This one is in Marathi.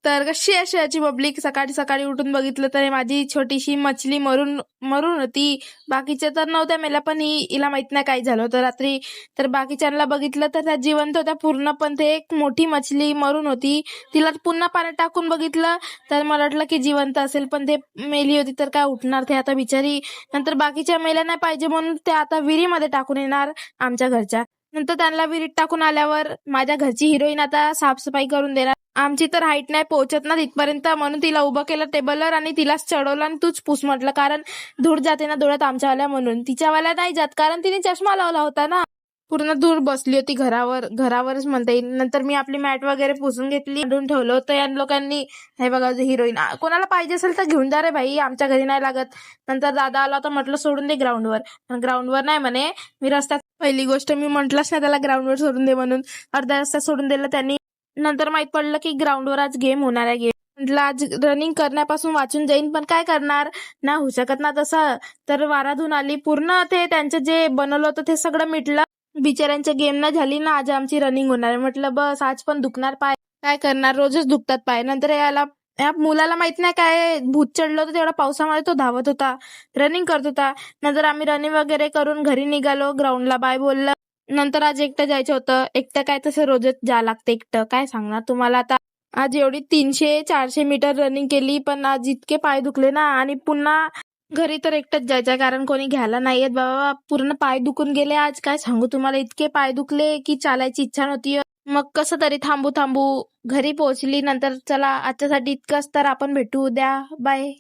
तर कशी अशी याची पब्लिक सकाळी सकाळी उठून बघितलं तर माझी छोटीशी मछली मरून मरून होती. बाकीच्या तर नव्हत्या मेल्या, पण हिला माहित नाही काय झालं होतं रात्री. तर बाकीच्यांना बघितलं तर त्या जिवंत होत्या पूर्ण, पण ते एक मोठी मछली मरून होती. तिला पुन्हा पाण्यात टाकून बघितलं तर मला वाटलं की जिवंत असेल, पण ते मेली होती. तर काय उठणार ते आता बिचारी. नंतर बाकीच्या मेल्या नाही पाहिजे म्हणून ते आता विहिरीमध्ये टाकून येणार आमच्या घरच्या. नंतर त्यांना विहिरीत टाकून आल्यावर माझ्या घरची हिरोईन आता साफसफाई करून देणार. आमची तर हाईट नाही पोहोचत ना तिथपर्यंत, म्हणून तिला उभं केलं टेबलवर आणि तिलाच चढवलं आणि तूच पुस म्हटलं, कारण धूळ जाते ना डोळ्यात आमच्यावाल्या म्हणून. तिच्यावाल्या नाही जात कारण तिने चष्मा लावला होता ना. पूर्ण धूळ बसली होती घरावरच म्हणता येईल. नंतर मी आपली मॅट वगैरे पुसून घेतली, मांडून ठेवलं होतं. या लोकांनी हे बघा हिरोईन कोणाला पाहिजे असेल तर घेऊन जा रे भाई, आमच्या घरी नाही लागत. नंतर दादा आला होता, म्हटलं सोडून दे ग्राउंडवर. पण ग्राउंडवर नाही म्हणे, मी रस्त्यात. पहिली गोष्ट मी म्हटलंच नाही त्याला ग्राउंडवर सोडून दे म्हणून. अर्ध्या रस्त्यात सोडून दिलं त्यांनी. नंतर माहित पडलं की ग्राउंडवर आज गेम होणार आहे. म्हटलं आज रनिंग करण्यापासून वाचून जाईन, पण काय करणार, नाही होऊ शकत ना तसं. तर वाराधून आली पूर्ण, ते त्यांचं जे बनवलं होतं ते सगळं मिटलं. बिचाऱ्यांच्या गेम नाही झाली ना, आज आमची रनिंग होणार आहे. म्हटलं बस आज पण दुखणार पाय, काय करणार, रोजच दुखतात पाय. नंतर या मुलाला माहित नाही काय भूत चढलं होतं, तेवढा पावसामध्ये तो धावत होता, रनिंग करत होता. नंतर आम्ही रनिंग वगैरे करून घरी निघालो, ग्राउंडला बाय बोललं. नंतर आज एकटं जायचं होतं. एकटं काय तसं रोजच जा लागतं एकटं, काय सांगणार तुम्हाला आता. आज एवढी 300-400 मीटर रनिंग केली, पण आज इतके पाय दुखले ना. आणि पुन्हा घरी तर एकटंच जायचं कारण कोणी घ्यायला नाही येत बाबा. पूर्ण पाय दुखून गेले आज, काय सांगू तुम्हाला. इतके पाय दुखले की चालायची इच्छा नव्हती. मग कसं तरी थांबू थांबू घरी पोहोचली. नंतर चला आजच्यासाठी इतकंच, तर आपण भेटू उद्या, बाय.